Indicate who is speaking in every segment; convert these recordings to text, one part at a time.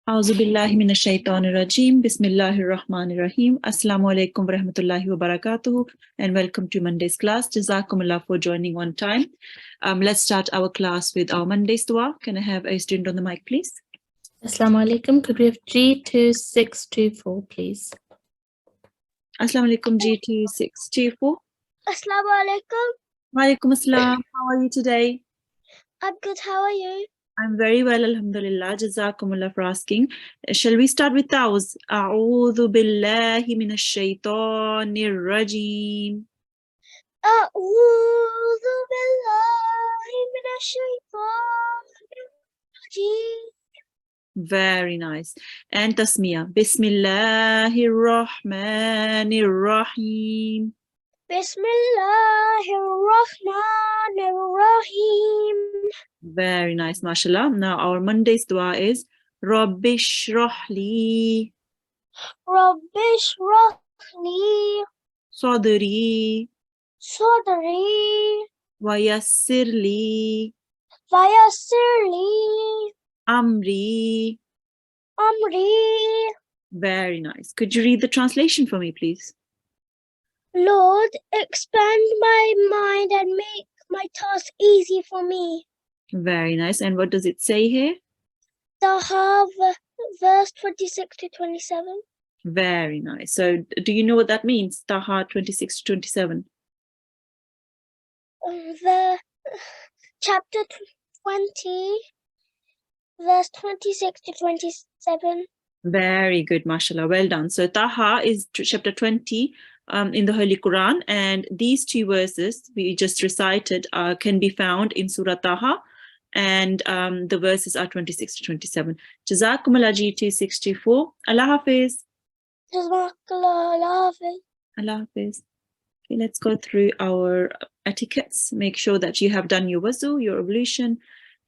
Speaker 1: A'udhu billahi minash shaitanir rajim. Bismillahir Rahmanir Rahim. Assalamu alaikum wa rahmatullahi wa barakatuh. And welcome to Monday's class. Jazakumullah for joining on time. Let's start our class with our Monday's dua. Can I have a student on the mic, please?
Speaker 2: Assalamu alaikum. Could we have G2624, please?
Speaker 1: Assalamu alaikum, G2624.
Speaker 3: Assalamu alaikum.
Speaker 1: Wa alaikum assalam. How are you today?
Speaker 3: I'm good. How are you?
Speaker 1: I'm very well, alhamdulillah. Jazakumullah for asking. Shall we start with ours? A'udhu billahi minash shaitanir rajim.
Speaker 3: A'udhu billahi minash shaitanir rajim.
Speaker 1: Very nice. And tasmiyah. Bismillahir rahmanir rahim.
Speaker 3: Bismillahir rahmanir rahim.
Speaker 1: Very nice, mashallah. Now our Monday's dua is Rabbish rahli
Speaker 3: Rabbish rahli
Speaker 1: sadri
Speaker 3: sadri
Speaker 1: wa yassirli
Speaker 3: wayassirli
Speaker 1: amri.
Speaker 3: amri.
Speaker 1: Very nice. Could you read the translation for me, please?
Speaker 3: Lord, expand my mind and make my task easy for me.
Speaker 1: Very nice. And what does it say here?
Speaker 3: Taha verse 26 to 27.
Speaker 1: Very nice. So do you know what that means? Taha 26 to 27.
Speaker 3: The chapter 20 verse 26 to 27.
Speaker 1: Very good, mashallah. Well done. So Taha is chapter 20 in the Holy Quran, and these two verses we just recited can be found in Surah Taha, and the verses are 26 to 27. Jazakumullah G264. Allah Hafiz.
Speaker 3: Jazakallah, Allah Hafiz.
Speaker 1: Allah Hafiz. Okay, let's go through our etiquettes. Make sure that you have done your wuzu, your ablution,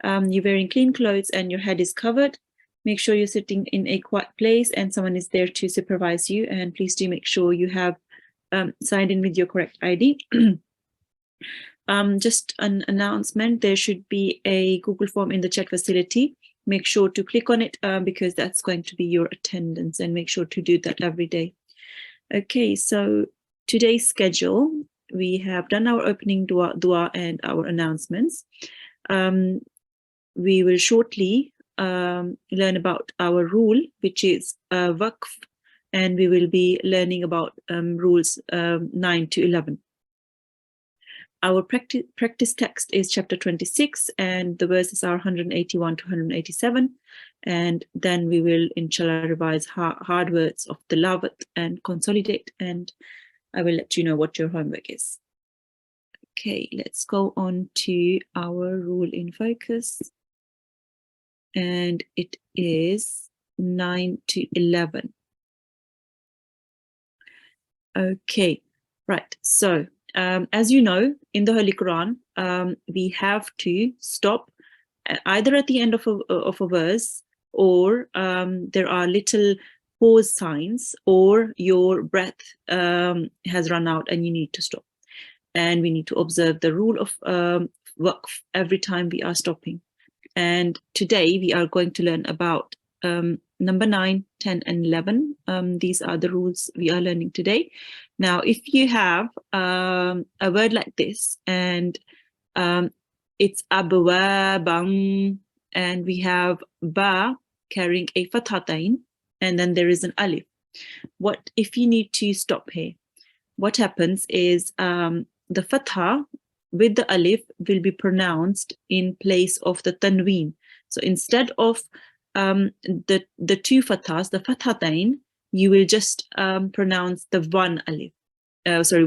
Speaker 1: you're wearing clean clothes, and your head is covered. Make sure you're sitting in a quiet place and someone is there to supervise you. And please do make sure you have signed in with your correct ID. Just an announcement, there should be a Google form in the chat facility. Make sure to click on it because that's going to be your attendance, and make sure to do that every day. Okay, so today's schedule, we have done our opening dua and our announcements. We will shortly learn about our rule, which is waqf, and we will be learning about rules 9 to 11. Our practice text is chapter 26, and the verses are 181 to 187. And then we will, inshallah, revise hard words of tilawat and consolidate, and I will let you know what your homework is. Okay, let's go on to our rule in focus. And it is 9 to 11. Okay, right. So, as you know, in the Holy Quran, we have to stop either at the end of a verse, or there are little pause signs, or your breath has run out and you need to stop. And we need to observe the rule of waqf every time we are stopping. And today we are going to learn about number 9, 10, and 11. These are the rules we are learning today. Now, if you have a word like this, and it's abwabam, and we have ba carrying a fathatain, and then there is an alif. What if you need to stop here? What happens is the fatha with the alif will be pronounced in place of the tanween. So instead of the two fathas, the fathatain, you will just pronounce the one alif,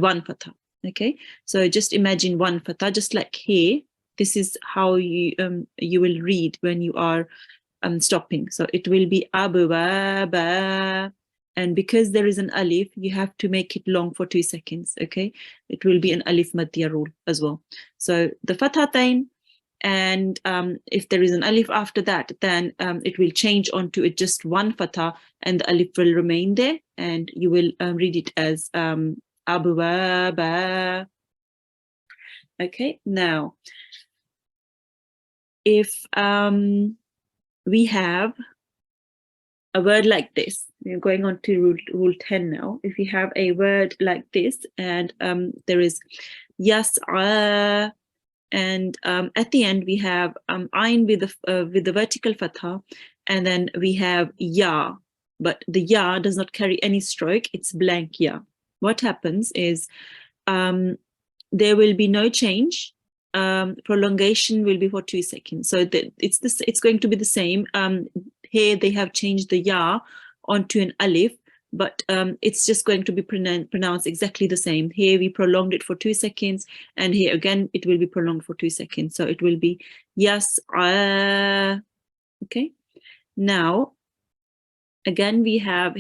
Speaker 1: one fatha. Okay, so just imagine one fatha, just like here. This is how you will read when you are stopping. So it will be abwaba. And because there is an alif, you have to make it long for 2 seconds, okay? It will be an alif maddiya rule as well. So the fathatain, and if there is an alif after that, then it will change onto just one fatha, and the alif will remain there, and you will read it as abwaba. Okay, now, if we have a word like this, we're going on to rule 10 now. If you have a word like this, and there is yas'a, and at the end we have ayn with the vertical fatha, and then we have ya, but the ya does not carry any stroke, it's blank ya. What happens is there will be no change. Prolongation will be for 2 seconds. So it's going to be the same. Here they have changed the ya onto an alif, but it's just going to be pronounced exactly the same. Here we prolonged it for 2 seconds, and here again it will be prolonged for 2 seconds. So it will be yas'a. Okay. Now again we have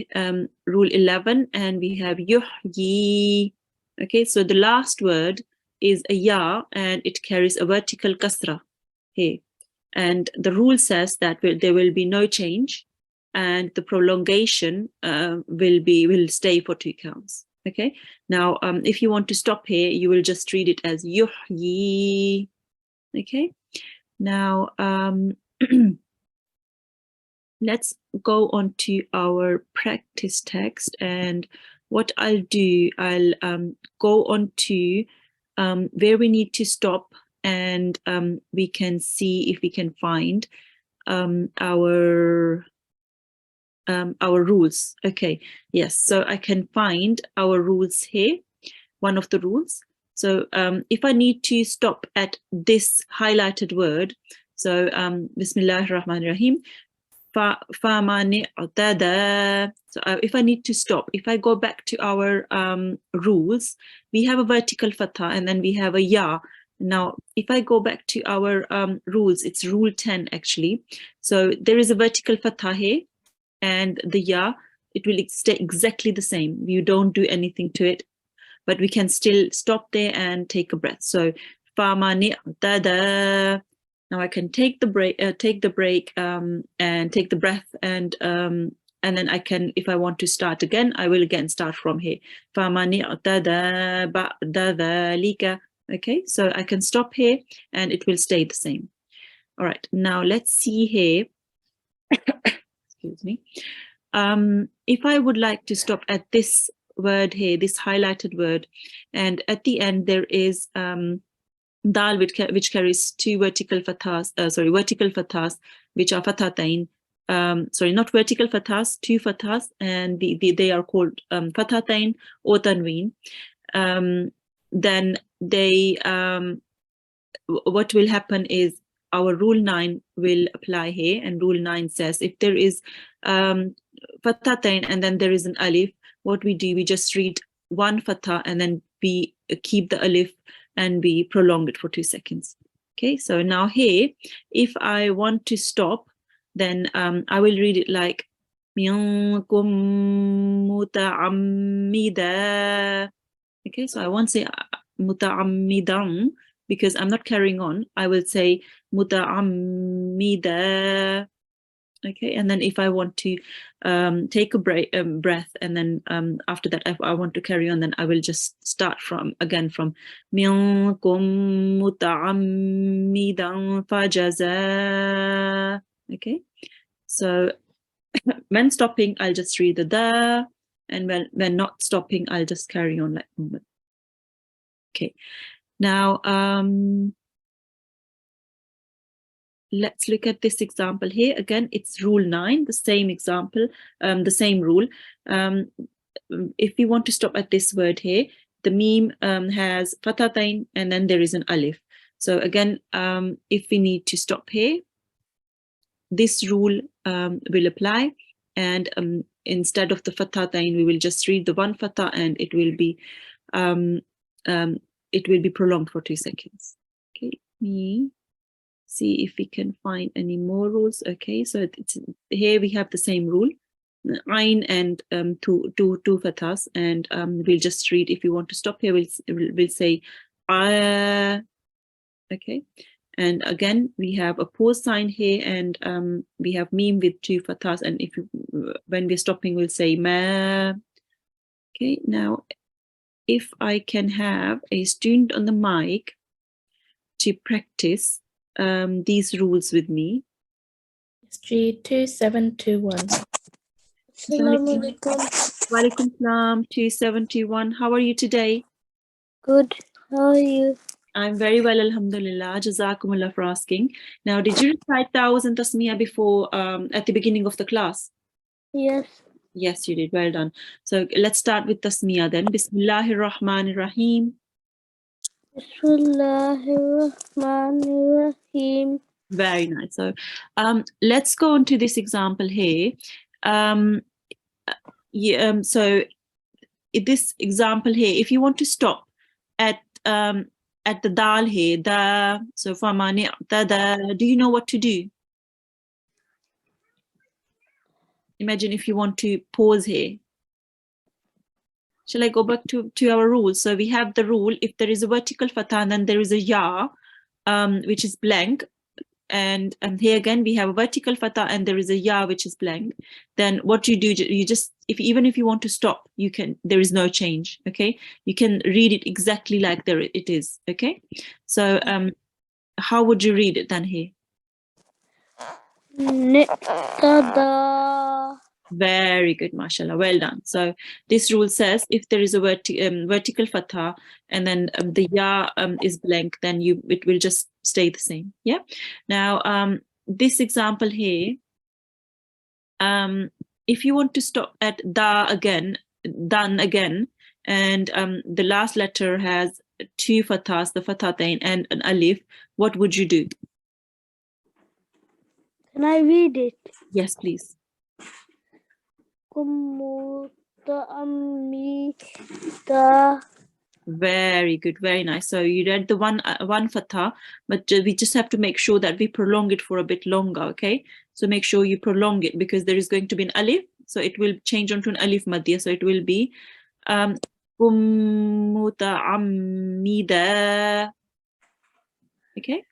Speaker 1: rule 11, and we have yuhyi. Okay, so the last word is a ya, and it carries a vertical kasra here, and the rule says that there will be no change, and the prolongation will stay for 2 counts. Okay, now if you want to stop here, you will just read it as yuhyi. Okay, now let's go on to our practice text, and what I'll do, I'll go on to where we need to stop, and we can see if we can find our rules. Okay, yes, so I can find our rules here, one of the rules. So if I need to stop at this highlighted word, so Bismillahir Rahmanir Rahim, so if I need to stop, if I go back to our rules, we have a vertical fatha, and then we have a ya. Now, if I go back to our rules, it's rule 10 actually. So there is a vertical fatha here, and the ya, it will stay exactly the same. You don't do anything to it, but we can still stop there and take a breath. So now I can take the break, and take the breath, and then I can, if I want to start again, I will again start from here. Okay, so I can stop here, and it will stay the same. All right, now let's see here. Excuse me. If I would like to stop at this word here, this highlighted word, and at the end there is dal, which carries 2 vertical fathas, vertical fathas, which are fathatain. Not vertical fathas, 2 fathas, and they are called fathatain or tanween. Then they, what will happen is our rule 9 will apply here, and rule 9 says if there is fathatain and then there is an alif, what we do, we just read 1 fatha, and then we keep the alif, and we prolong it for 2 seconds. Okay, so now here, if I want to stop, then I will read it like minkum muta'ammida. Okay, so I won't say muta'ammidan because I'm not carrying on. I will say muta'ammida. Okay, and then if I want to take a breath, and then after that, if I want to carry on, then I will just start from minkum muta'ammidan fajaza. Okay, so when stopping, I'll just read the da, and when not stopping, I'll just carry on like normal. Okay, now let's look at this example here. Again, it's rule 9, the same example, the same rule. If we want to stop at this word here, the meme has fathatain, and then there is an alif. So again, if we need to stop here, this rule will apply, and instead of the fathatain, we will just read the 1 fatha, and it will be prolonged for 2 seconds. Okay, me see if we can find any more rules. Okay, so it's here we have the same rule, ayn and two fathas, and we'll just read. If you want to stop here, we'll say okay, and again we have a pause sign here, and we have meme with 2 fathas, and if when we're stopping, we'll say ma. Okay, now if I can have a student on the mic to practice these rules with me.
Speaker 2: G2721.
Speaker 3: Assalamu alaikum.
Speaker 1: Walaikum salam 271. How are you today?
Speaker 3: Good. How are you?
Speaker 1: I'm very well, alhamdulillah. Jazakumullah for asking. Now, did you recite Tawaz and Tasmiyah before at the beginning of the class?
Speaker 3: Yes.
Speaker 1: Yes, you did. Well done. So let's start with Tasmiyah then. Bismillahir Rahmanir Rahim.
Speaker 3: Bismillahirrahmanirrahim.
Speaker 1: Very nice. So let's go on to this example here. So in this example here, if you want to stop at the dal here, so famani do you know what to do? Imagine if you want to pause here. Shall I go back to our rules? So we have the rule, if there is a vertical fatha and then there is a ya, which is blank, and here again we have a vertical fatha and there is a ya which is blank, then what you do, you just, even if you want to stop, you can, there is no change, okay? You can read it exactly like there it is, okay? So how would you read it then here?
Speaker 3: Niqtada.
Speaker 1: Very good, mashallah, well done. So this rule says if there is a vertical fatha and then the ya is blank, then it will just stay the same. Yeah. Now this example here, if you want to stop at da again, dan again, and the last letter has two fathas, the fathatain and an alif, what would you do?
Speaker 3: Can I read it?
Speaker 1: Yes, please.
Speaker 3: Kummutamida.
Speaker 1: Very good, very nice. So you read the one fatha, but we just have to make sure that we prolong it for a bit longer, okay? So make sure you prolong it because there is going to be an alif, so it will change onto an alif madhya, so it will be Kummutamida. Okay?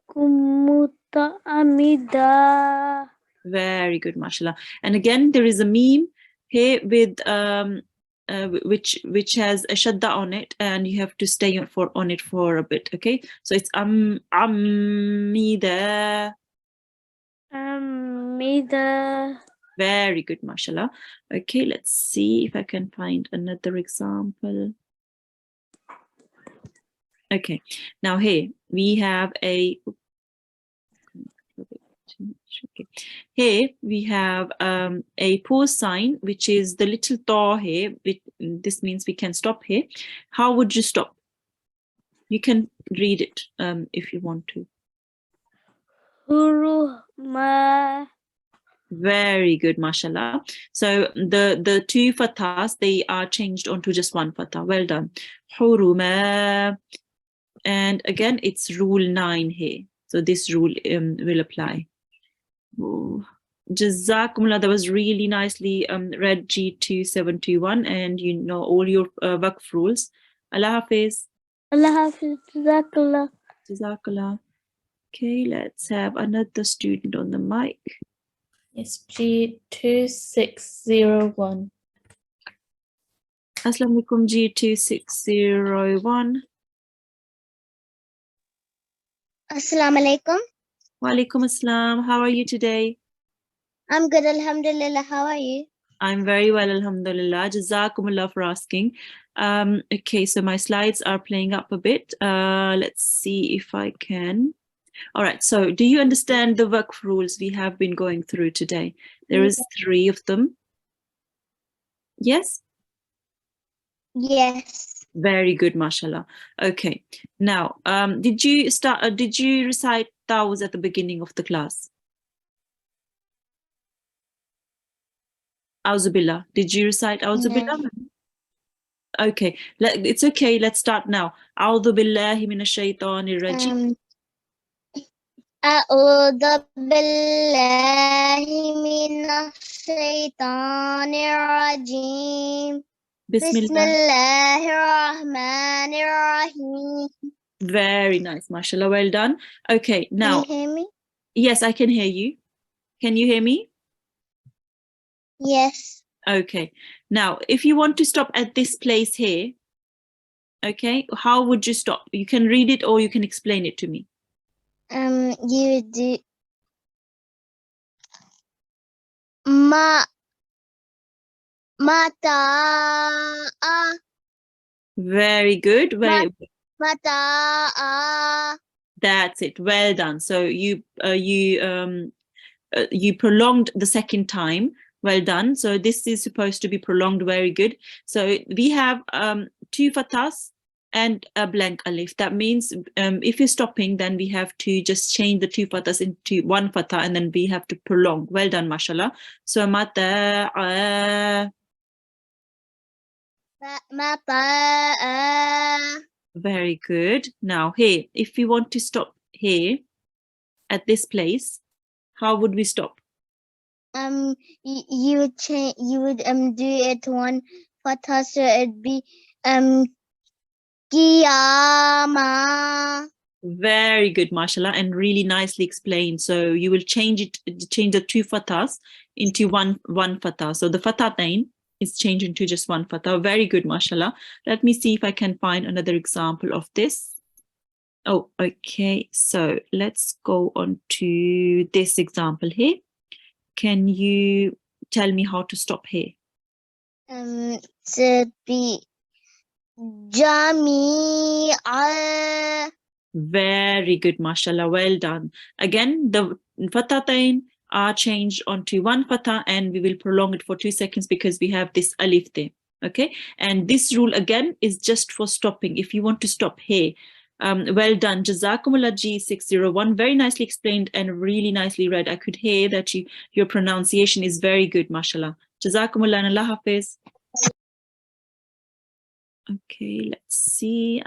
Speaker 3: Kummutamida.
Speaker 1: Very good, mashallah. And again, there is a meme here with which has a shadda on it, and you have to stay on it for a bit, okay? So it's amida.
Speaker 3: Amida.
Speaker 1: Very good, mashallah. Okay, let's see if I can find another example. Okay, now here we have a okay. Here we have a pause sign, which is the little ta here. This means we can stop here. How would you stop? You can read it if you want to.
Speaker 3: Huruma.
Speaker 1: Very good, mashallah. So the two fathas, they are changed onto just one fatha. Well done. Huruma. And again, it's rule 9 here. So this rule will apply. Jazakumullah, that was really nicely read, G2721, and you know all your waqf rules. Allah Hafiz.
Speaker 3: Allah Hafiz. Jazakallah.
Speaker 1: Jazakallah. Okay, let's have another student on the mic.
Speaker 2: Yes, G2601.
Speaker 1: Assalamu alaikum, G2601.
Speaker 3: Assalamu alaikum.
Speaker 1: Wa alaikum assalam. How are you today?
Speaker 3: I'm good, alhamdulillah. How are you?
Speaker 1: I'm very well, alhamdulillah. Jazakumullah for asking. Okay, so my slides are playing up a bit. Let's see if I can. All right, so do you understand the waqf rules we have been going through today? There is 3 of them. Yes?
Speaker 3: Yes.
Speaker 1: Very good, mashallah. Okay, now, did you recite Tawaz at the beginning of the class? Auzubillah. Did you recite Auzubillah?
Speaker 3: No.
Speaker 1: Okay, it's okay. Let's start now. A'udhu billahi minash shaitanir rajim.
Speaker 3: A'udhu billahi minash shaitanir rajim.
Speaker 1: Bismillah.
Speaker 3: Bismillahirrahmanirrahim.
Speaker 1: Very nice, mashallah. Well done. Okay, now.
Speaker 3: Can you hear me?
Speaker 1: Yes, I can hear you. Can you hear me?
Speaker 3: Yes.
Speaker 1: Okay. Now, if you want to stop at this place here, okay, how would you stop? You can read it or you can explain it to me.
Speaker 3: You do Mata.
Speaker 1: Very good.
Speaker 3: Mata.
Speaker 1: That's it. Well done. So you prolonged the second time. Well done. So this is supposed to be prolonged. Very good. So we have 2 fathahs and a blank alif. That means if you're stopping, then we have to just change the 2 fathahs into 1 fathah, and then we have to prolong. Well done, mashallah. So mata. Very good. Now here, if we want to stop here at this place, how would we stop?
Speaker 3: You would change. You would do it 1 fathah, so it'd be Qiyama.
Speaker 1: Very good, mashallah, and really nicely explained. So you will change the 2 fathahs into one fathah. So the fathatain is changed into just 1 fathah. Very good, mashallah. Let me see if I can find another example of this. Oh, okay. So let's go on to this example here. Can you tell me how to stop here?
Speaker 3: To be Jami'a.
Speaker 1: Very good, mashallah. Well done. Again, the fathatain are changed onto 1 fathah, and we will prolong it for 2 seconds because we have this alif there. Okay, and this rule again is just for stopping. If you want to stop here, well done, Jazakumullah G601. Very nicely explained and really nicely read. I could hear that your pronunciation is very good, mashallah. Jazakumullah and Allah Hafiz. Okay, let's see.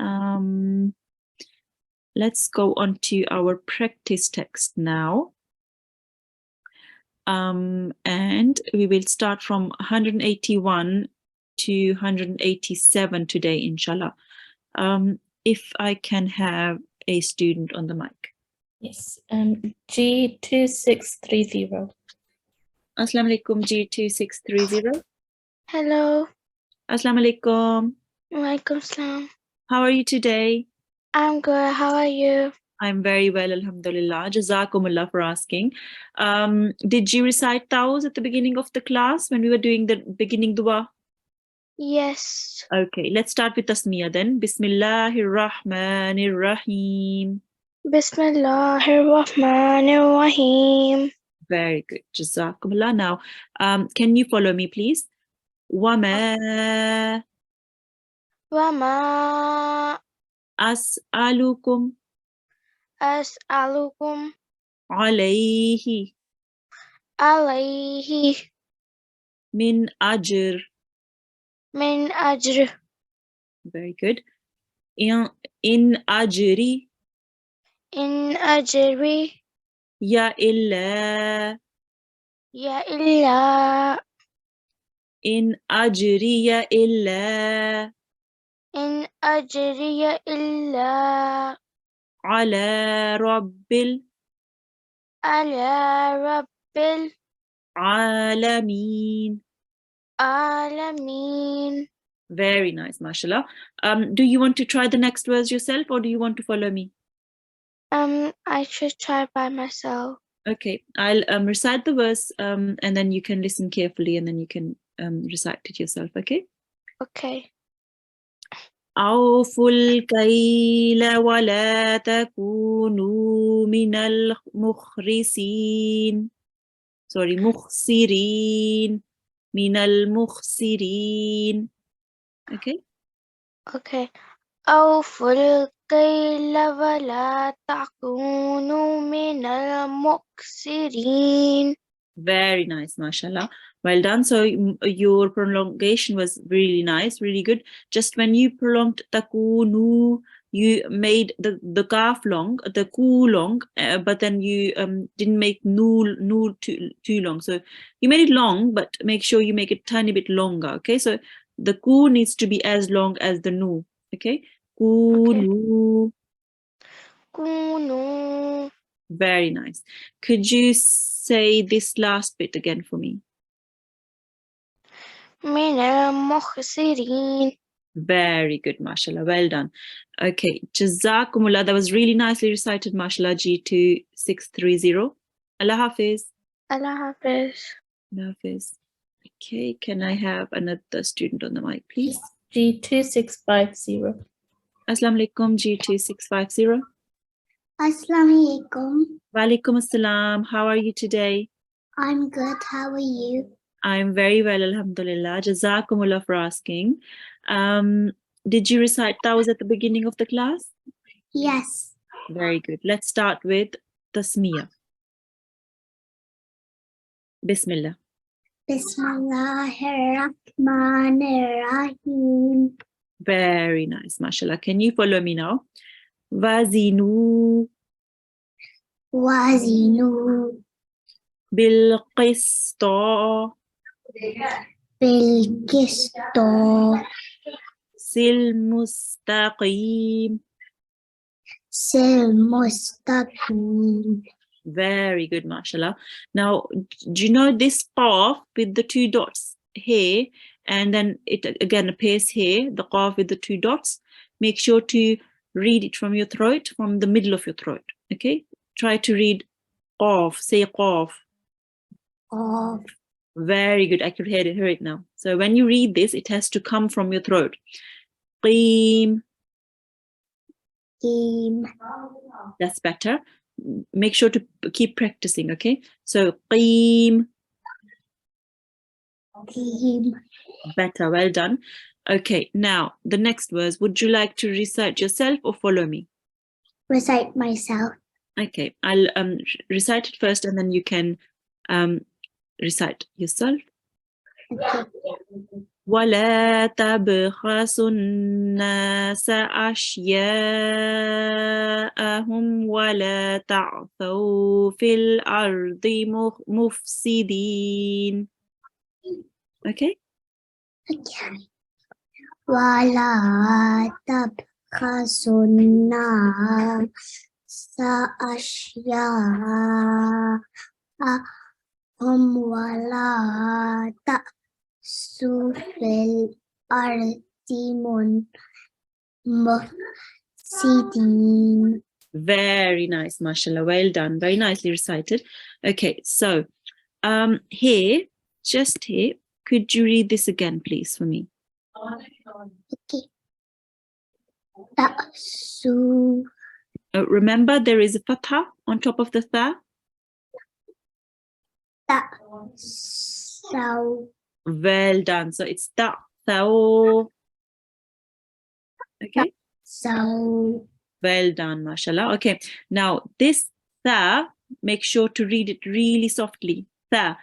Speaker 1: Let's go on to our practice text now. And we will start from 181 to 187 today, inshallah. If I can have a student on the mic.
Speaker 2: Yes. G2630.
Speaker 1: Assalamu alaikum, G2630.
Speaker 3: Hello.
Speaker 1: Assalamu alaikum.
Speaker 3: Walaikum salam.
Speaker 1: How are you today?
Speaker 3: I'm good. How are you?
Speaker 1: I'm very well, alhamdulillah. Jazakumullah for asking. Did you recite Tauz at the beginning of the class when we were doing the beginning dua?
Speaker 3: Yes.
Speaker 1: Okay, let's start with Tasmiyah then. Bismillahir Rahmanir Rahim.
Speaker 3: Bismillahirrahmanirrahim.
Speaker 1: Very good. Jazakumullah. Now, can you follow me, please? Wama
Speaker 3: Wama
Speaker 1: as'alukum
Speaker 3: as'alukum
Speaker 1: alayhi
Speaker 3: alayhi
Speaker 1: min ajr.
Speaker 3: min ajr.
Speaker 1: Very good. In ajri
Speaker 3: In ajri
Speaker 1: ya illa.
Speaker 3: ya illa.
Speaker 1: In ajriya illa
Speaker 3: In ajriya illa
Speaker 1: ala rabbil
Speaker 3: ala rabbil
Speaker 1: alameen.
Speaker 3: alamin.
Speaker 1: Very nice, mashallah. Do you want to try the next verse yourself, or do you want to follow me?
Speaker 3: I should try by myself.
Speaker 1: Okay, I'll recite the verse and then you can listen carefully and then you can recite it yourself, okay?
Speaker 3: Okay.
Speaker 1: أوفوا الكيل ولا تكونوا من المخرسين. Sorry, مخسرين. من المخسرين. Okay?
Speaker 3: Okay. أوفوا الكيل ولا تكونوا من المخسرين.
Speaker 1: Very nice, mashallah. Well done. So your prolongation was really nice, really good. Just when you prolonged takunu, you made the kaf long, the ku long, but then you didn't make nu too long. So you made it long, but make sure you make it tiny bit longer. Okay, so the ku needs to be as long as the nu. Okay, kunu.
Speaker 3: Kunu.
Speaker 1: Very nice. Could you say this last bit again for me?
Speaker 3: من المخسرين.
Speaker 1: Very good, mashallah. Well done. Okay, Jazakumullah. That was really nicely recited, mashallah. G2630. Allah Hafiz.
Speaker 3: Allah Hafiz.
Speaker 1: Nafiz. Okay, can I have another student on the mic, please?
Speaker 2: G2650.
Speaker 1: Assalamu alaikum, G2650.
Speaker 3: Assalamu alaikum.
Speaker 1: Walaikum assalam. How are you today?
Speaker 3: I'm good. How are you?
Speaker 1: I'm very well, alhamdulillah. Jazakumullah for asking. Did you recite tawz at the beginning of the class?
Speaker 3: Yes.
Speaker 1: Very good. Let's start with tasmiyah. Bismillah.
Speaker 3: Bismillahirrahmanirrahim.
Speaker 1: Very nice, mashallah. Can you follow me now? Wazinu
Speaker 3: Wazinu
Speaker 1: bil-qista
Speaker 3: bil-qisto
Speaker 1: sil-mustaqim.
Speaker 3: sil-mustaqim.
Speaker 1: Very good, mashallah. Now, do you know this qaf with the two dots here, and then it again appears here, the qaf with the two dots? Make sure to read it from your throat, from the middle of your throat, okay? Try to read qaf, say qaf.
Speaker 3: Of
Speaker 1: Very good, I could hear it now. So when you read this, it has to come from your throat. Qim,
Speaker 3: qim.
Speaker 1: that's better. Make sure to keep practicing, okay? So qim,
Speaker 3: Qim.
Speaker 1: better, well done. Okay, now the next verse, would you like to recite yourself or follow me?
Speaker 3: Recite myself.
Speaker 1: Okay, I'll recite it first and then you can recite yourself.
Speaker 3: Okay.
Speaker 1: وَلَا تَبْخَسُوا النَّاسَ أَشْيَاءَهُمْ وَلَا تَعْثَوْا فِي الْأَرْضِ مُفْسِدِينَ. Okay?
Speaker 3: Okay. وَلَا تَبْخَسُوا النَّاسَ أَشْيَاءَهُمْ وَلَا تَعْثَوْا فِي الْأَرْضِ مُفْسِدِينَ.
Speaker 1: Very nice, mashallah. Well done. Very nicely recited. Okay, so here, just here, could you read this again, please, for me?
Speaker 3: Okay. Ta'su.
Speaker 1: Remember, there is a fatha on top of the tha.
Speaker 3: Ta'saw.
Speaker 1: Well done. So it's ta, thaw. Okay.
Speaker 3: So.
Speaker 1: Well done, mashallah. Okay. Now this tha, make sure to read it really softly. Tha.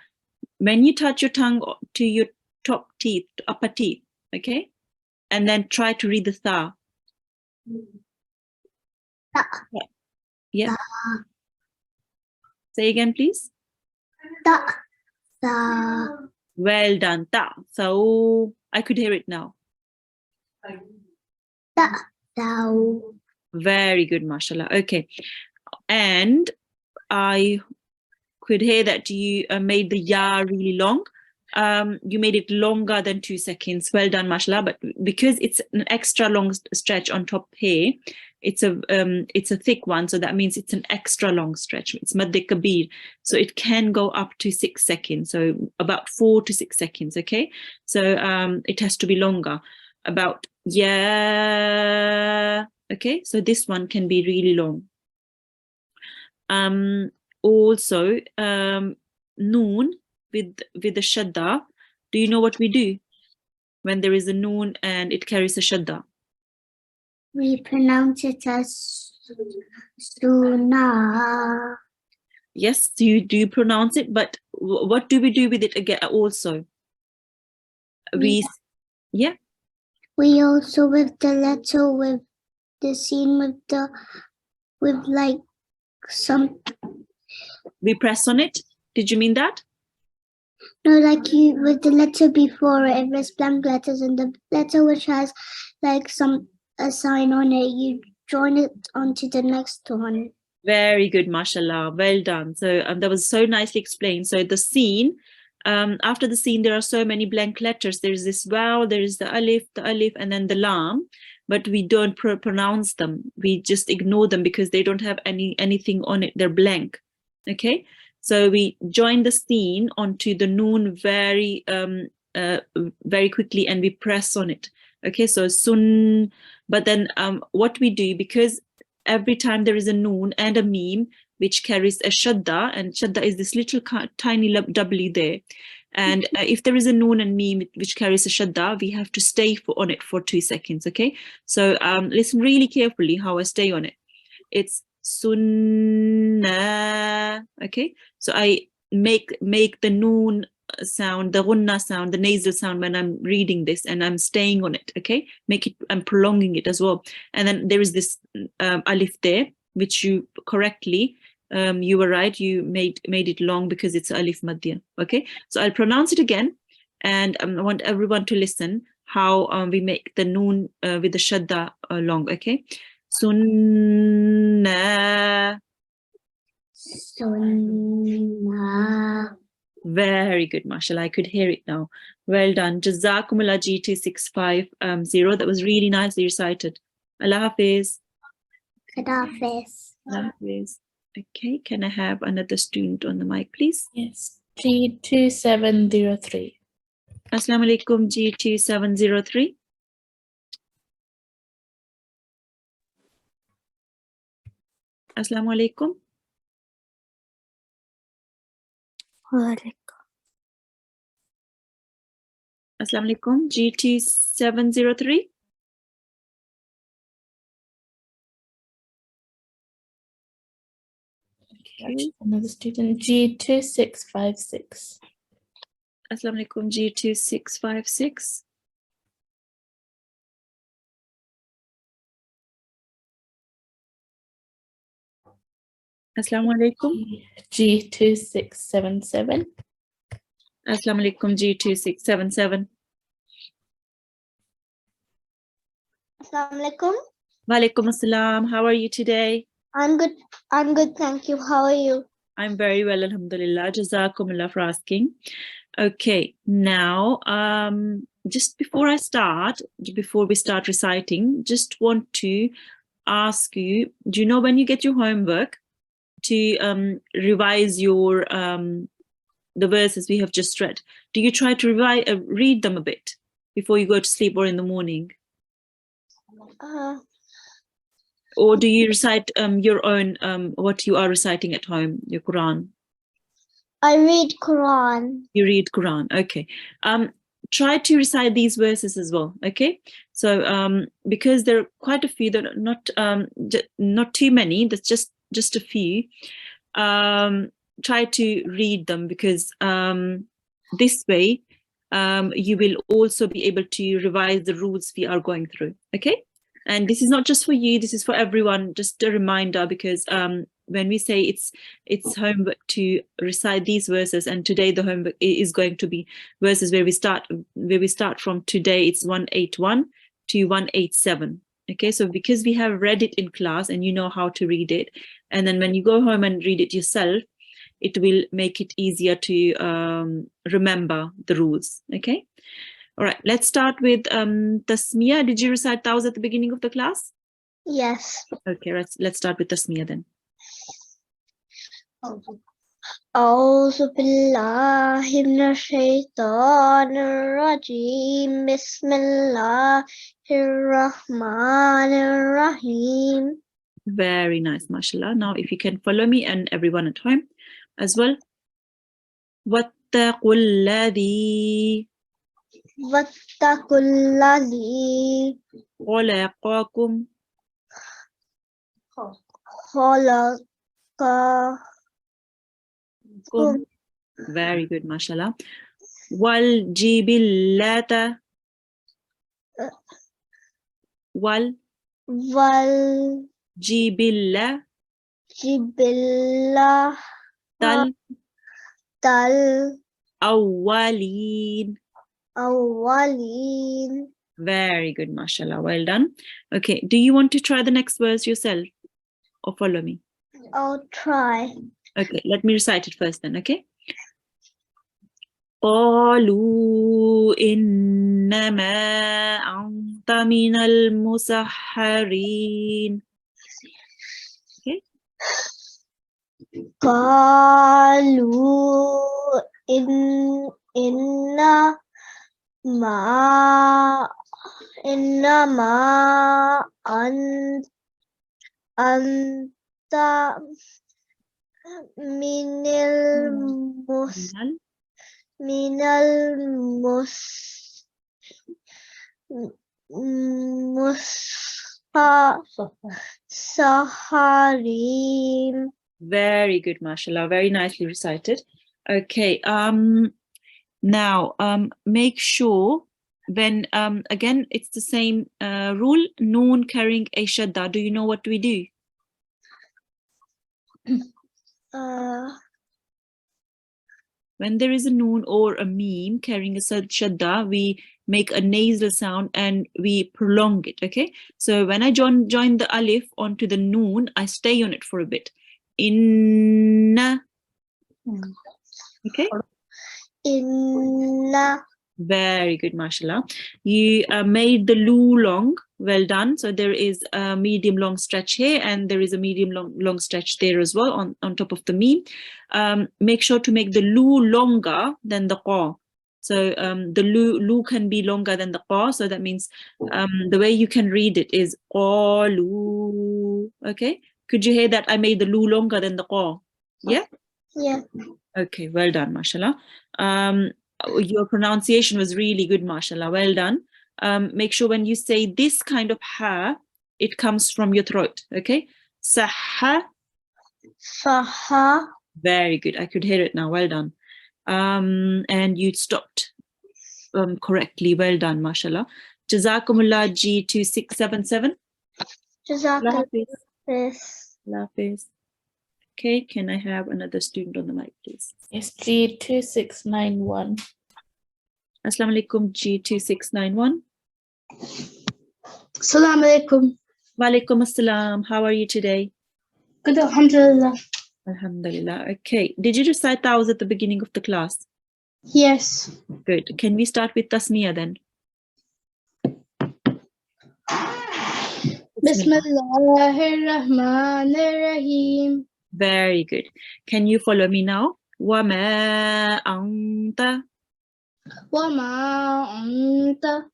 Speaker 1: When you touch your tongue to your top teeth, upper teeth, okay? And then try to read the tha.
Speaker 3: Ta.
Speaker 1: Yeah.
Speaker 3: Ta.
Speaker 1: Say again, please.
Speaker 3: Ta. Ta.
Speaker 1: Well done. Ta. So I could hear it now.
Speaker 3: Ta. Taw.
Speaker 1: Very good, mashallah. Okay. And I could hear that you made the ya really long. You made it longer than 2 seconds. Well done, mashallah. But because it's an extra long stretch on top here, it's a thick one, so that means it's an extra long stretch. It's madde kabir, so it can go up to 6 seconds, so about 4 to 6 seconds. Okay, so it has to be longer, about yeah. Okay, so this one can be really long. Also, noon with the shadda. Do you know what we do when there is a noon and it carries a shadda?
Speaker 3: We pronounce it as Sunnah.
Speaker 1: Yes, do you pronounce it? But what do we do with it again? Also, yeah.
Speaker 3: We also with the letter with the scene with like some.
Speaker 1: We press on it. Did you mean that?
Speaker 3: No, like you with the letter before it, there's blank letters, and the letter which has like a sign on it, you join it onto the next one.
Speaker 1: Very good, mashallah. Well done. So that was so nicely explained. So the scene, after the scene, there are so many blank letters. There's this vowel, there is the alif, and then the lam, but we don't pronounce them. We just ignore them because they don't have anything on it. They're blank. Okay. So we join the scene onto the noon very quickly, and we press on it. Okay, so sun. But then what we do, because every time there is a noon and a meme which carries a shadda, and shadda is this little tiny w there. And if there is a noon and meme which carries a shadda, we have to stay on it for 2 seconds. Okay, so listen really carefully how I stay on it. It's sunnah. Okay, so I make the noon sound, the gunna sound, the nasal sound when I'm reading this, and I'm staying on it. Okay, I'm prolonging it as well. And then there is this alif there, which you correctly, you were right, you made it long because it's alif madya. Okay, so I'll pronounce it again, and I want everyone to listen how we make the noon with the shadda long. Okay, sunnah.
Speaker 3: Sunnah.
Speaker 1: Very good, mashallah. I could hear it now. Well done. Jazakumullah G2650. That was really nicely recited. Allah Hafiz.
Speaker 3: Kadafis.
Speaker 1: Allah Hafiz. Okay, can I have another student on the mic, please?
Speaker 2: Yes. G2703.
Speaker 1: Assalamu alaikum, G2703. Assalamu alaikum. Assalamu alaikum, G2703.
Speaker 2: Okay. Another student, G2656.
Speaker 1: Assalamu alaikum, G2656. Assalamu alaikum.
Speaker 2: G2677.
Speaker 1: Assalamu alaikum, G2677.
Speaker 3: Assalamu alaikum.
Speaker 1: Wa alaikum assalam. How are you today?
Speaker 3: I'm good. Thank you. How are you?
Speaker 1: I'm very well, alhamdulillah. Jazakumullah for asking. Okay, now just before we start reciting, just want to ask you, do you know when you get your homework to revise your the verses we have just read, do you try to read them a bit before you go to sleep or in the morning? Or do you recite your own what you are reciting at home, your Quran?
Speaker 3: I read Quran.
Speaker 1: You read Quran, okay. Try to recite these verses as well, okay? So because there are quite a few that are not too many, that's just a few. Try to read them, because this way you will also be able to revise the rules we are going through, okay? And this is not just for you, this is for everyone. Just a reminder, because when we say it's homework to recite these verses, and today the homework is going to be verses where we start from today. It's 181 to 187. Okay, so because we have read it in class and you know how to read it, and then when you go home and read it yourself, it will make it easier to remember the rules. Okay. All right, let's start with Tasmiyah. Did you recite Tawz at the beginning of the class?
Speaker 3: Yes.
Speaker 1: Okay, let's start with Tasmiyah then.
Speaker 3: أعوذ بالله من الشيطان الرجيم بسم الله الرحمن الرحيم.
Speaker 1: Very nice, mashallah. Now, if you can follow me and everyone at home as well. وَاتَّقُوا الَّذِي
Speaker 3: واتقوا الذي
Speaker 1: خَلَقَكُمْ
Speaker 3: خلقكم.
Speaker 1: Very good, mashallah. وَالْجِبِلَّةَ وَالْجِبِلَّةَ الْأَوَّلِينَ. Very good, mashallah. Well done. Okay, do you want to try the next verse yourself or follow me?
Speaker 3: I'll try.
Speaker 1: Okay, let me recite it first then, okay? قالوا إنما أنت من المسحرين. Okay?
Speaker 3: قالوا إنما أنت من المسحرين.
Speaker 1: Very good, mashallah. Very nicely recited. Okay. Now, make sure when, again, it's the same rule, noon carrying a shadda. Do you know what we do? When there is a noon or a meme carrying a shadda, we make a nasal sound and we prolong it, okay? So when I join the alif onto the noon, I stay on it for a bit. Inna. Okay?
Speaker 3: Inna.
Speaker 1: Very good, mashallah. You made the lu long. Well done. So there is a medium long stretch here and there is a medium long stretch there as well on top of the meme. Make sure to make the lu longer than the qa. So the lu can be longer than the qa. So that means the way you can read it is qalu. Okay. Could you hear that I made the lu longer than the qa? Yeah?
Speaker 3: Yeah.
Speaker 1: Okay, well done, mashallah. Your pronunciation was really good, mashallah. Well done. Make sure when you say this kind of ha, it comes from your throat. Okay. Sahha.
Speaker 3: Saha.
Speaker 1: Very good. I could hear it now. Well done. And you stopped correctly. Well done, mashallah. Jazakumullah G2677.
Speaker 3: Jazakallah.
Speaker 1: Hafiz. Okay, can I have another student on the mic, please?
Speaker 2: Yes, G2691.
Speaker 1: Assalamu alaikum, G2691.
Speaker 3: Assalamu alaikum.
Speaker 1: Wa alaikum assalam. How are you today?
Speaker 3: Good, alhamdulillah.
Speaker 1: Alhamdulillah. Okay. Did you recite tawz at the beginning of the class?
Speaker 3: Yes.
Speaker 1: Good. Can we start with tasniya then?
Speaker 3: Bismillahirrahmanirrahim.
Speaker 1: Very good. Can you follow me now? Wa ma anta
Speaker 3: Wa ma anta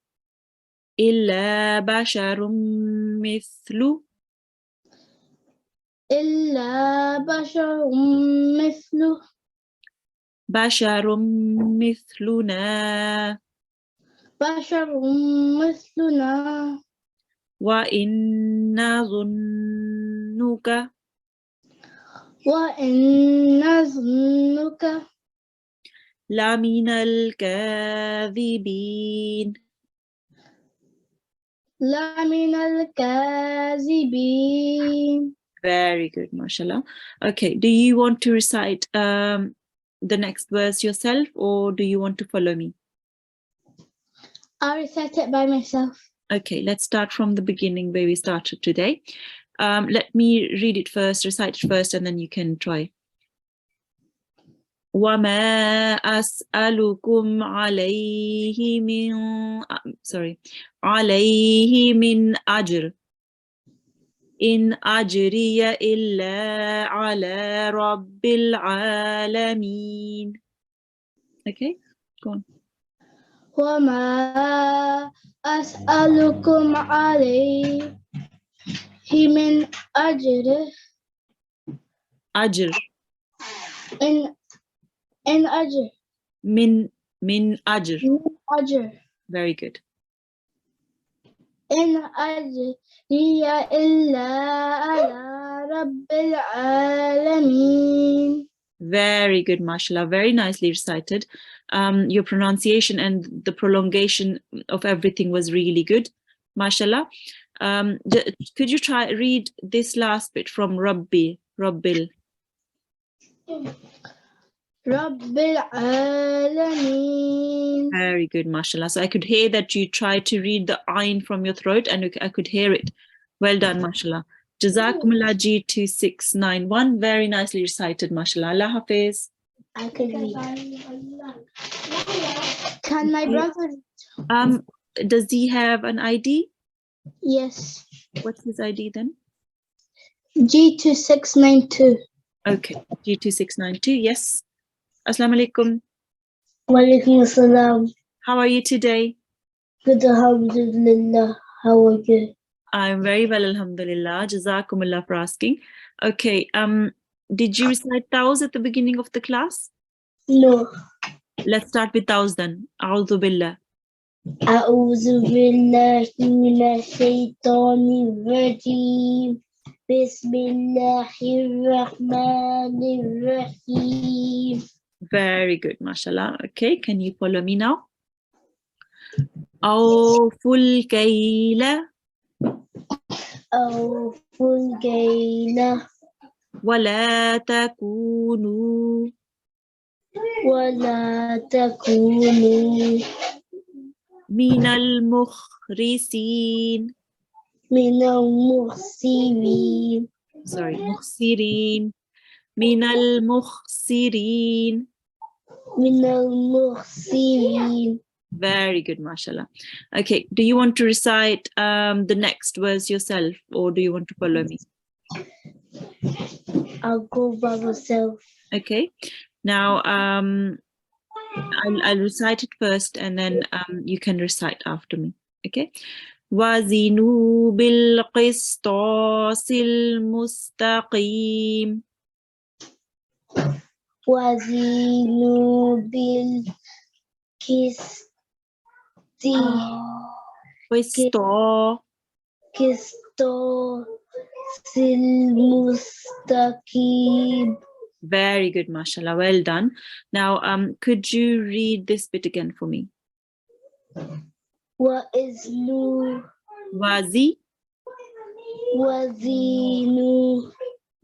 Speaker 1: illa basharum mithlu
Speaker 3: illa
Speaker 1: basharum mithluna
Speaker 3: mithluna
Speaker 1: wa inna dhunnuka
Speaker 3: wa inna dhunnuka
Speaker 1: la minal kadhibin.
Speaker 3: la minal kazibin.
Speaker 1: Very good, mashallah. Okay, do you want to recite the next verse yourself or do you want to follow me?
Speaker 3: I'll recite it by myself.
Speaker 1: Okay, let's start from the beginning where we started today. Let me read it first, recite it first, and then you can try. وَمَا أَسْأَلُكُمْ عَلَيْهِ مِنْ أَجْرٍ إِنْ أَجْرِيَ إِلَّا عَلَى رَبِّ الْعَالَمِينَ. Okay, go on.
Speaker 3: وَمَا أَسْأَلُكُمْ عَلَيْهِ مِنْ أَجْرٍ
Speaker 1: أجر.
Speaker 3: إن أجر.
Speaker 1: من أجر.
Speaker 3: من أجر.
Speaker 1: Very good.
Speaker 3: إن أجري إلا على رب العالمين.
Speaker 1: Very good, mashallah. Very nicely recited. Your pronunciation and the prolongation of everything was really good, mashallah. Could you try read this last bit from Rabbil?
Speaker 3: Rabbil Alameen.
Speaker 1: Very good, mashallah. So I could hear that you tried to read the ayn from your throat and I could hear it. Well done, mashallah. Jazakumullah G2691. Very nicely recited, mashallah. Allah Hafiz.
Speaker 3: I could read. Can my brother?
Speaker 1: Does he have an ID?
Speaker 3: Yes.
Speaker 1: What's his ID then?
Speaker 3: G2692.
Speaker 1: Okay, G2692, yes. Assalamu alaikum.
Speaker 3: Walaikum assalam.
Speaker 1: How are you today?
Speaker 3: Good, alhamdulillah. How are you?
Speaker 1: I'm very well, alhamdulillah. Jazakumullah for asking. Okay, did you recite Tauz at the beginning of the class?
Speaker 3: No.
Speaker 1: Let's start with Tauz then. A'udhu billah.
Speaker 3: أعوذ بالله من الشيطان الرجيم بسم الله الرحمن الرحيم.
Speaker 1: Very good, mashallah. Okay, can you follow me now? أوفوا الكيل
Speaker 3: أوفوا الكيل
Speaker 1: ولا تكونوا
Speaker 3: ولا تكونوا
Speaker 1: من المخرسين.
Speaker 3: من المخسرين.
Speaker 1: Sorry, مخسرين. من المخسرين.
Speaker 3: من المخسرين.
Speaker 1: Very good, mashallah. Okay, do you want to recite the next verse yourself, or do you want to follow me?
Speaker 3: I'll go by myself.
Speaker 1: Okay, now I'll recite it first, and then you can recite after me. Okay. وَزِنُوا بِالْقِسْطَاسِ الْمُسْتَقِيمِ.
Speaker 3: وزنوا بالقسط قسطاس المستقيم.
Speaker 1: Very good, mashallah. Well done. Now, could you read this bit again for me?
Speaker 3: وزنوا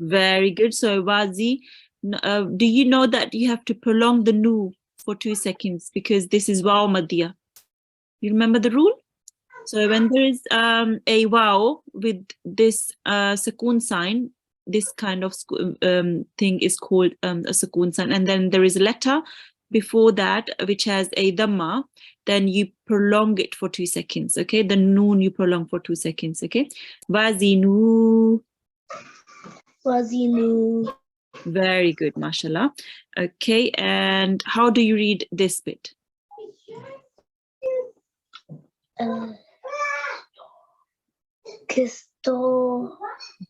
Speaker 1: Very good. So, wazi. Do you know that you have to prolong the nu for 2 seconds because this is waw madhiya? You remember the rule? So when there is a waw with this sukoon sign, this kind of thing is called a sukoon sign, and then there is a letter before that which has a dhamma, then you prolong it for 2 seconds. Okay, the noon you prolong for 2 seconds. Okay, wazinu. Very good, mashallah. Okay, and how do you read this bit?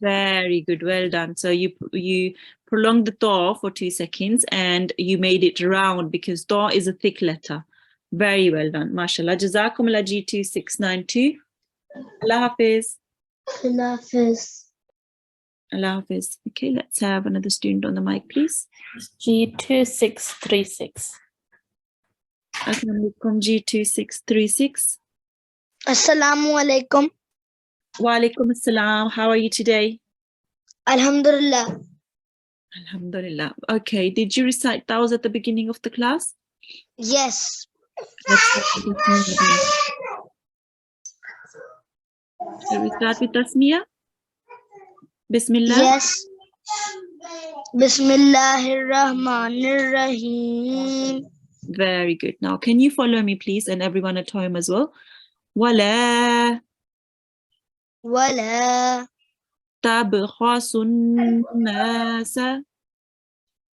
Speaker 1: Very good, well done. So you prolong the ta for 2 seconds and you made it round because ta is a thick letter. Very well done, mashallah. Jazakumullah G2692. Allah Hafiz.
Speaker 3: Allah Hafiz.
Speaker 1: Allah Hafiz. Okay, let's have another student on the mic, please.
Speaker 2: G2636.
Speaker 1: Assalamu alaikum, G2636.
Speaker 3: Assalamu alaikum.
Speaker 1: Wa alaikum assalam. How are you today?
Speaker 3: Alhamdulillah.
Speaker 1: Alhamdulillah. Okay, did you recite Tauz at the beginning of the class?
Speaker 3: Yes.
Speaker 1: Let's start with Tasmiyah. Shall we start with Tasmiyah? Bismillah.
Speaker 3: Yes. Bismillahirrahmanirrahim.
Speaker 1: Very good. Now, can you follow me, please, and everyone at home as well? Wala
Speaker 3: ولا
Speaker 1: tabkhasun nasa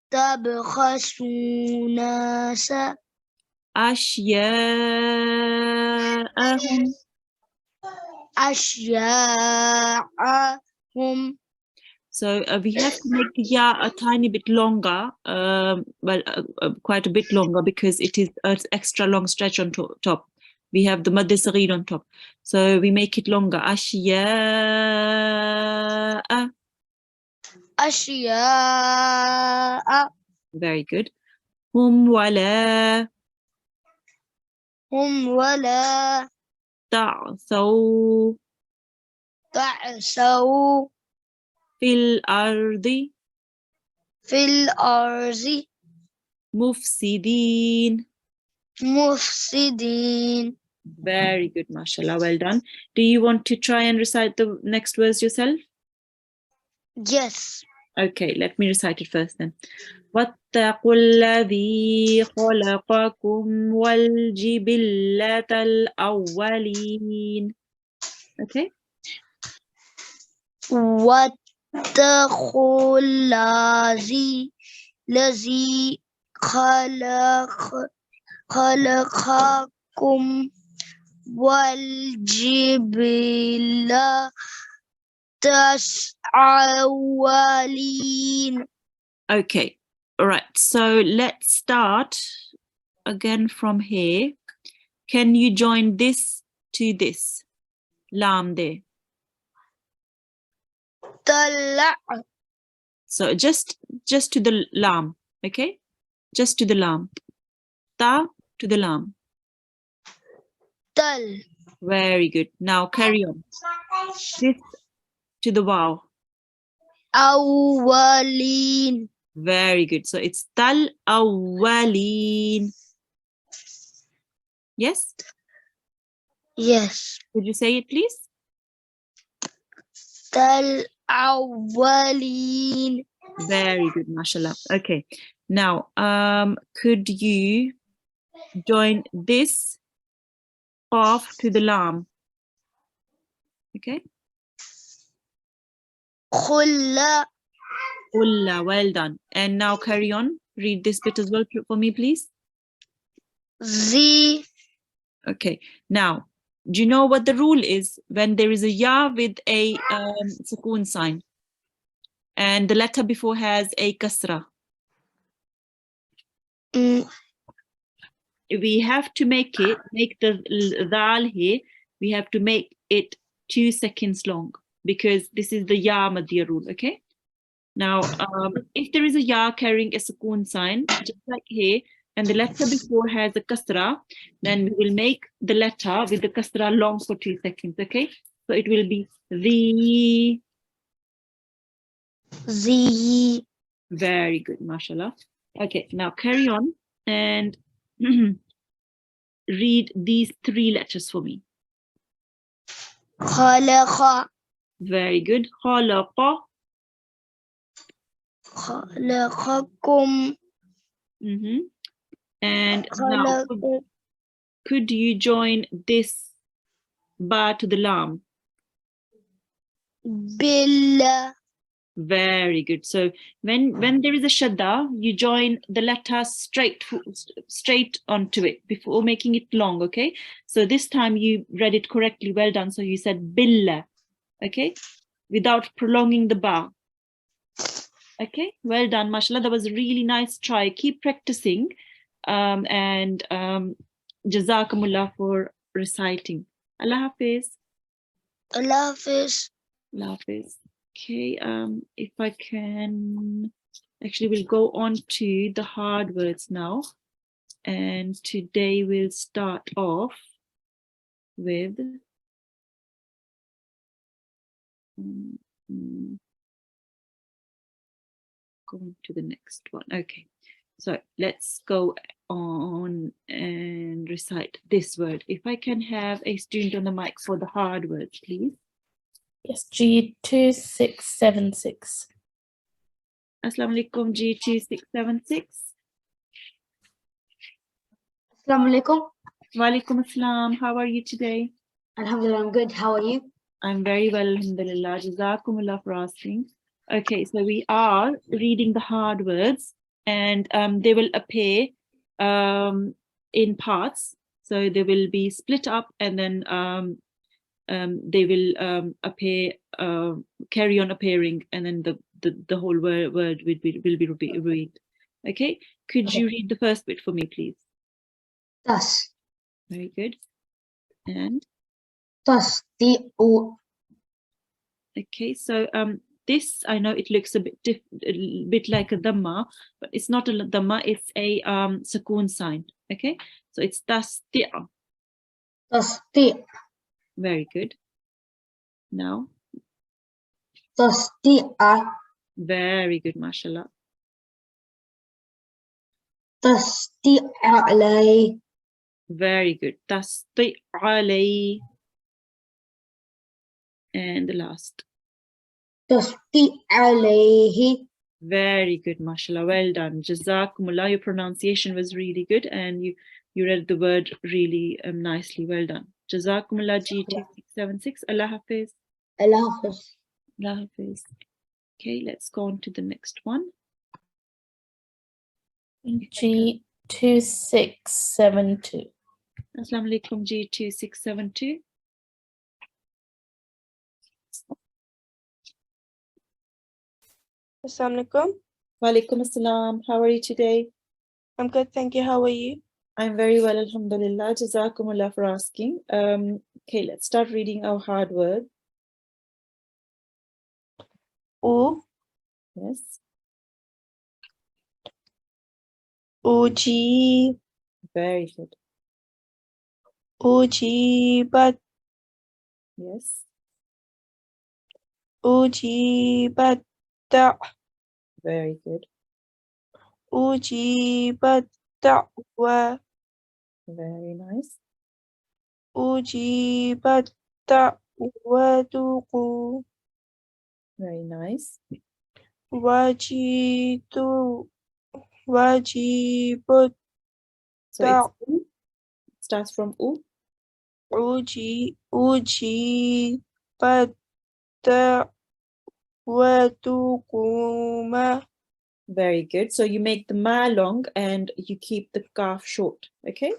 Speaker 3: تبخسوا الناس
Speaker 1: ashya'ahum.
Speaker 3: أشياءهم.
Speaker 1: So we have to make the ya a tiny bit longer, quite a bit longer, because it is an extra long stretch on top. We have the mad saghir on top, so we make it longer. Ashya'a.
Speaker 3: أشياء.
Speaker 1: Very good. Hum wala
Speaker 3: هم ولا
Speaker 1: ta'thaw
Speaker 3: تعثوا
Speaker 1: fil ardi
Speaker 3: في الأرض
Speaker 1: mufsidin.
Speaker 3: مفسدين.
Speaker 1: Very good, mashallah. Well done. Do you want to try and recite the next verse yourself?
Speaker 3: Yes.
Speaker 1: Okay, let me recite it first then. وَاتَّقُوا الَّذِي خَلَقَكُمْ وَالْجِبِلَّةَ الْأَوَّلِينَ. Okay.
Speaker 3: واتقوا اتقوا الذي خلقكم والجبلة أولين.
Speaker 1: Okay, all right. So let's start again from here. Can you join this to this? Lam there.
Speaker 3: طلع
Speaker 1: So just to the lam, okay? Just to the lam. Ta to the lam.
Speaker 3: تل
Speaker 1: Very good. Now carry on. This to the waw.
Speaker 3: أولين.
Speaker 1: Very good. So it's tal awwalin. Yes?
Speaker 3: Yes.
Speaker 1: Could you say it, please?
Speaker 3: تل أولين.
Speaker 1: Very good, mashallah. Okay. Now, could you join this off to the lam? Okay.
Speaker 3: خلا
Speaker 1: Ulla, well done. And now carry on. Read this bit as well for me, please.
Speaker 3: ذي
Speaker 1: Okay. Now, do you know what the rule is when there is a ya with a sukoon sign and the letter before has a kasra? We have to make the dal here, we have to make it 2 seconds long because this is the ya madhiya rule, okay? Now, if there is a ya carrying a sukoon sign, just like here, and the letter before has a kasra, then we will make the letter with the kasra long for 2 seconds, okay? So it will be the.
Speaker 3: ذي.
Speaker 1: Very good, mashallah. Okay, now carry on and read these 3 letters for me.
Speaker 3: خلق
Speaker 1: Very good. خلق.
Speaker 3: خلقكم.
Speaker 1: And now, could you join this ba to the lam?
Speaker 3: بال
Speaker 1: Very good. So when there is a shadda, you join the letter straight onto it before making it long, okay? So this time you read it correctly. Well done. So you said billa, okay? Without prolonging the ba. Okay, well done, mashallah. That was a really nice try. Keep practicing. And jazakumullah for reciting. Allah Hafiz.
Speaker 3: Allah Hafiz.
Speaker 1: Allah Hafiz. Okay, if I can, actually we'll go on to the hard words now. And today we'll start off with going to the next one. Okay, so let's go on and recite this word. If I can have a student on the mic for the hard words, please.
Speaker 2: Yes, G2676.
Speaker 1: Assalamu alaikum, G2676.
Speaker 4: Assalamu alaikum.
Speaker 1: Wa alaikum assalam. How are you today?
Speaker 4: Alhamdulillah, I'm good. How are you?
Speaker 1: I'm very well, alhamdulillah. Jazakumullah for asking. Okay, so we are reading the hard words and they will appear in parts. So they will be split up and then they will appear, carry on appearing, and then the whole word will be read. Okay, could you read the first bit for me, please?
Speaker 4: Tas.
Speaker 1: Very good. And
Speaker 4: Tasdi'u.
Speaker 1: okay, so this, I know it looks a bit like a dhamma, but it's not a dhamma, it's a sukoon sign. Okay, so it's tasdi'a.
Speaker 4: Tasdi'.
Speaker 1: Very good. Now,
Speaker 4: Tasdi'a.
Speaker 1: very good, mashallah.
Speaker 4: Tasdi'alay.
Speaker 1: Very good. Tasdi'alay. And the last.
Speaker 4: Tasdi'alayhi.
Speaker 1: Very good, mashallah. Well done. Jazakumullah. Your pronunciation was really good and you read the word really nicely. Well done. Jazakumullah G2676. Allah Hafiz.
Speaker 4: Allah Hafiz.
Speaker 1: Allah Hafiz. Okay, let's go on to the next one.
Speaker 2: G2672.
Speaker 1: Assalamu alaikum G2672.
Speaker 5: Assalamu alaikum.
Speaker 1: Wa alaikum assalam. How are you today?
Speaker 5: I'm good, thank you. How are you?
Speaker 1: I'm very well, alhamdulillah. Jazakumullah for asking. Okay, let's start reading our hard word.
Speaker 5: U,
Speaker 1: Yes,
Speaker 5: uji,
Speaker 1: very good.
Speaker 5: ujibat,
Speaker 1: Yes,
Speaker 5: ujibat,
Speaker 1: very good.
Speaker 5: ujibat, da'wa,
Speaker 1: Very nice.
Speaker 5: ujibat, da'watuku,
Speaker 1: Very nice.
Speaker 5: wajitu, wajibut,
Speaker 1: So it's U. It starts from U.
Speaker 5: ujibat, da'watukuma,
Speaker 1: Very good. So you make the ma long and you keep the kaf short. Okay.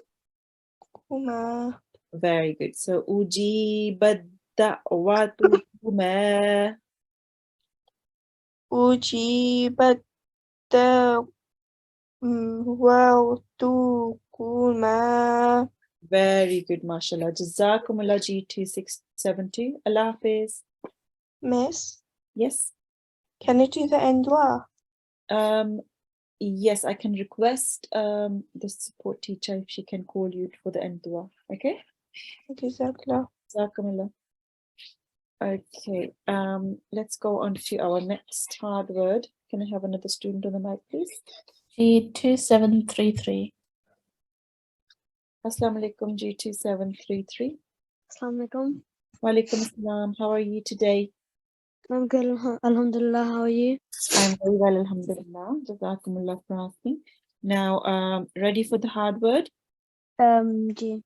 Speaker 5: kuma,
Speaker 1: Very good. So ujibat da'watukuma.
Speaker 5: ujibat, da'watukuma.
Speaker 1: Very good, mashallah. Jazakumullah G2672. Allah Hafiz.
Speaker 5: Miss,
Speaker 1: Yes.
Speaker 5: can you do the end dua?
Speaker 1: Yes, I can request the support teacher if she can call you for the end dua. Okay.
Speaker 5: Jazakallah.
Speaker 1: Jazakumullah. Okay. Let's go on to our next hard word. Can I have another student on the mic, please?
Speaker 2: G2733.
Speaker 1: Assalamu alaikum G2733.
Speaker 4: Assalamu alaikum.
Speaker 1: Wa alaikum assalam. How are you today?
Speaker 4: I'm good, alhamdulillah. How are you?
Speaker 1: I'm very well, alhamdulillah. Jazakumullah for asking. Now, ready for the hard word?
Speaker 4: G.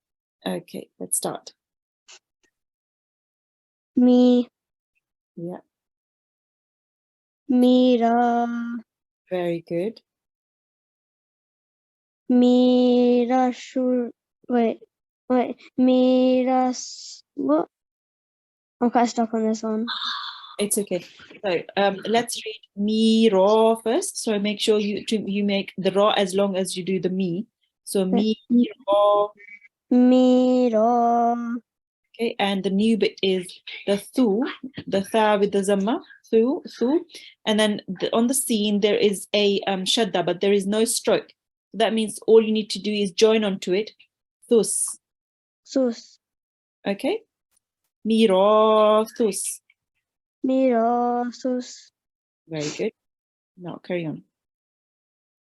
Speaker 1: Okay, let's start.
Speaker 4: Me,
Speaker 1: Yeah,
Speaker 4: mira,
Speaker 1: very good.
Speaker 4: mira, wait, mira, what? I'm quite stuck on this one.
Speaker 1: It's okay. So let's read me raw first. So make sure you make the raw as long as you do the me. So me raw.
Speaker 4: Mira,
Speaker 1: Okay, and the new bit is the thu, the tha with the zamma, thu, and then on the scene there is a shadda, but there is no stroke. That means all you need to do is join onto it, thus.
Speaker 4: sus,
Speaker 1: Okay, mira thus.
Speaker 4: mira, sus,
Speaker 1: Very good. Now carry on.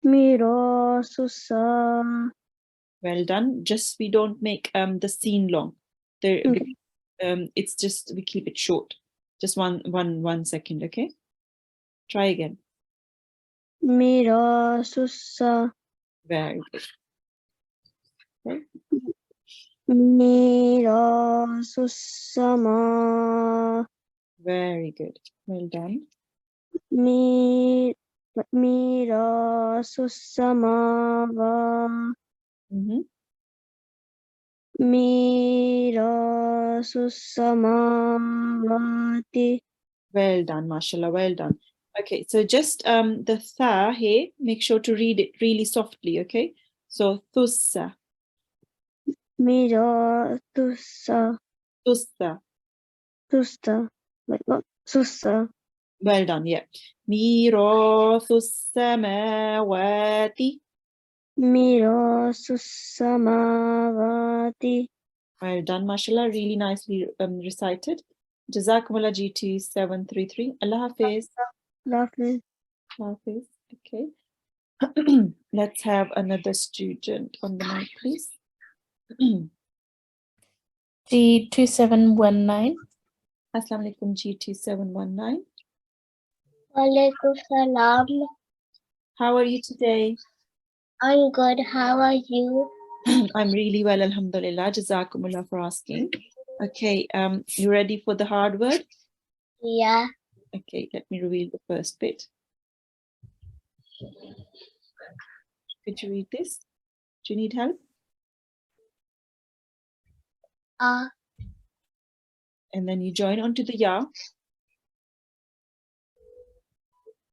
Speaker 4: mira, susa.
Speaker 1: Well done. Just we don't make the scene long. There,
Speaker 4: Okay.
Speaker 1: it's just we keep it short. Just one second. Okay. Try again.
Speaker 4: Mira, susa,
Speaker 1: Very good. Okay.
Speaker 4: mira, susama,
Speaker 1: Very good. Well done.
Speaker 4: mira, susamava, mira, susamavati.
Speaker 1: Well done, mashallah. Well done. Okay, so just the tha here, make sure to read it really softly. Okay. So thussa,
Speaker 4: Mira, tusa,
Speaker 1: thussa.
Speaker 4: tusta, like what? Susa,
Speaker 1: Well done. Yeah. Mirathu samawati.
Speaker 4: mira, susamavati.
Speaker 1: Well done, mashallah. Really nicely recited. Jazakumullah G2733. Allah Hafiz.
Speaker 4: Lovely.
Speaker 1: Allah Hafiz. Okay. Let's have another student on the mic, please.
Speaker 2: G2719.
Speaker 1: Assalamu alaikum G2719.
Speaker 3: Walaikum salam.
Speaker 1: How are you today?
Speaker 3: I'm good. How are you?
Speaker 1: I'm really well, alhamdulillah. Jazakumullah for asking. Okay, you ready for the hard word?
Speaker 3: Yeah.
Speaker 1: Okay, let me reveal the first bit. Could you read this? Do you need help? And then you join onto the ya.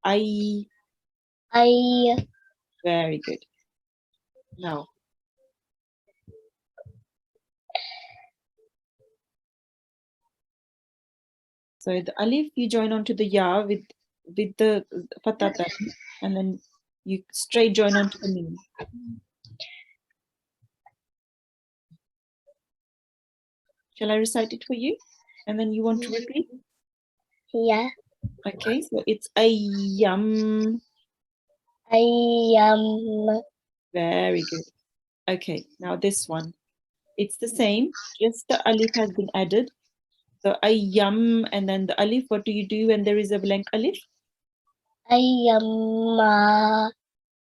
Speaker 1: I. Very good. Now. So the alif you join onto the ya with the fatata, and then you straight join onto the mim. Shall I recite it for you? And then you want to repeat?
Speaker 3: Yeah.
Speaker 1: Okay, so it's ayyam. Very good. Okay, now this one. It's the same, just the alif has been added. So ayyam, and then the alif, what do you do when there is a blank alif?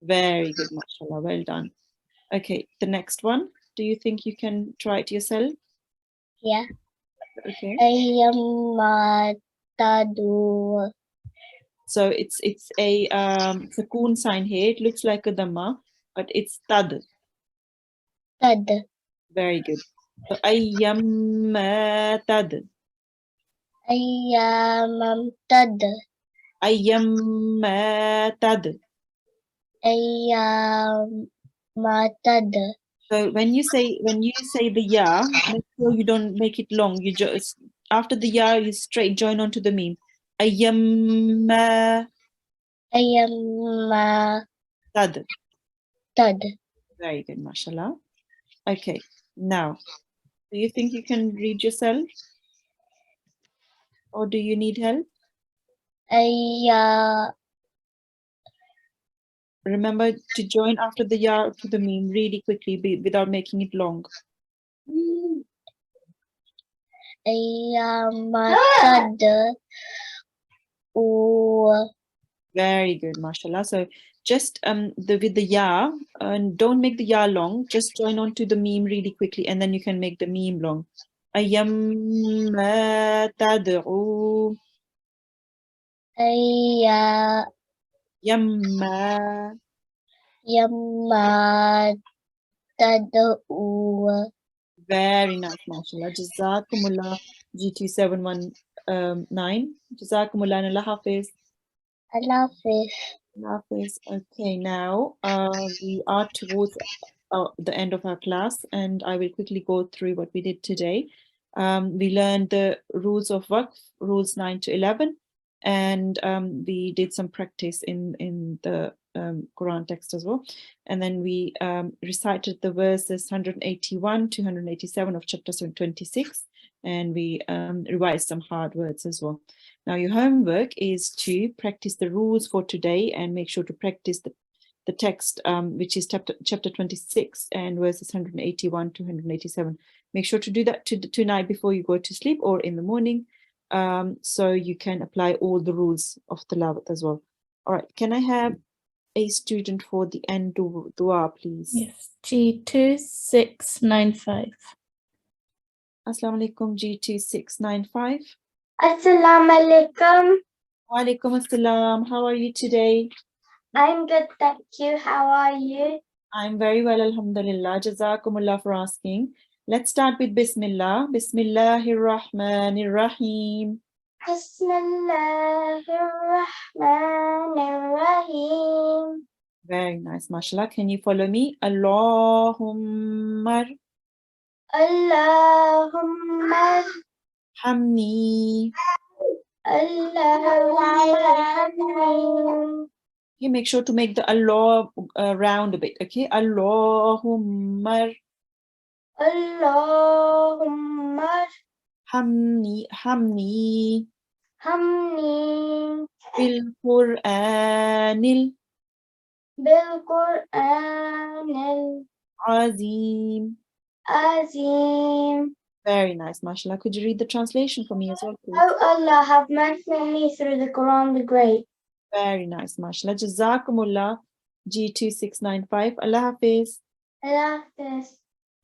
Speaker 1: Very good, mashallah, well done. Okay, the next one. Do you think you can try it yourself?
Speaker 3: Yeah.
Speaker 1: Okay.
Speaker 3: Tadu.
Speaker 1: So it's a sukoon sign here. It looks like a dhamma, but it's tad.
Speaker 3: Tad.
Speaker 1: Very good. So ayyam tad.
Speaker 3: Tad.
Speaker 1: Ayyam tad.
Speaker 3: Tad.
Speaker 1: So when you say the ya, make sure you don't make it long. You just after the ya, you straight join onto the meme. Ayyam tad.
Speaker 3: Tad.
Speaker 1: Very good, mashallah. Okay, now, do you think you can read yourself? Or do you need help? Remember to join after the ya to the meme really quickly without making it long.
Speaker 3: Tad.
Speaker 1: Very good, mashallah. So just with the ya, and don't make the ya long. Just join onto the meme really quickly, and then you can make the meme long. Ayyam tad'u. Yamma.
Speaker 3: Tadu.
Speaker 1: Very nice, mashallah. Jazakumullah G2719. Jazakumullah and Allah Hafiz.
Speaker 3: Allah Hafiz.
Speaker 1: Allah Hafiz. Okay, now we are towards the end of our class, and I will quickly go through what we did today. We learned the rules of waqf, rules 9 to 11, and we did some practice in the Quran text as well. And then we recited the verses 181 to 187 of chapter 26, and we revised some hard words as well. Now your homework is to practice the rules for today and make sure to practice the text, which is chapter 26 and verses 181 to 187. Make sure to do that tonight before you go to sleep or in the morning, so you can apply all the rules of tilawat as well. All right, can I have a student for the end dua, please?
Speaker 2: Yes, G2695.
Speaker 1: Assalamu alaikum, G2695.
Speaker 6: Assalamu alaikum.
Speaker 1: Wa alaikum assalam. How are you today?
Speaker 6: I'm good, thank you. How are you?
Speaker 1: I'm very well, alhamdulillah. Jazakumullah for asking. Let's start with Bismillah. Bismillahir Rahmanir Rahim.
Speaker 6: Bismillahirrahmanirrahim.
Speaker 1: Very nice, mashallah. Can you follow me? Allahumma
Speaker 6: Allahumma
Speaker 1: hamni.
Speaker 6: Allahumma
Speaker 1: You make sure to make the Allah round a bit, okay? Allahumma
Speaker 6: Allahumma
Speaker 1: hamni
Speaker 6: hamni
Speaker 1: Bil-Qur'anil
Speaker 6: Bil-Qur'an
Speaker 1: Azim.
Speaker 6: Azim.
Speaker 1: Very nice, mashallah. Could you read the translation for me as well, please?
Speaker 6: O Allah, have mercy on me through the Quran the Great.
Speaker 1: Very nice, mashallah. Jazakumullah G2695. Allah Hafiz.
Speaker 6: Allah Hafiz.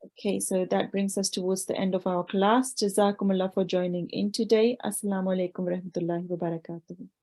Speaker 1: Okay, so that brings us towards the end of our class. Jazakumullah for joining in today. Assalamu alaikum warahmatullahi wabarakatuh.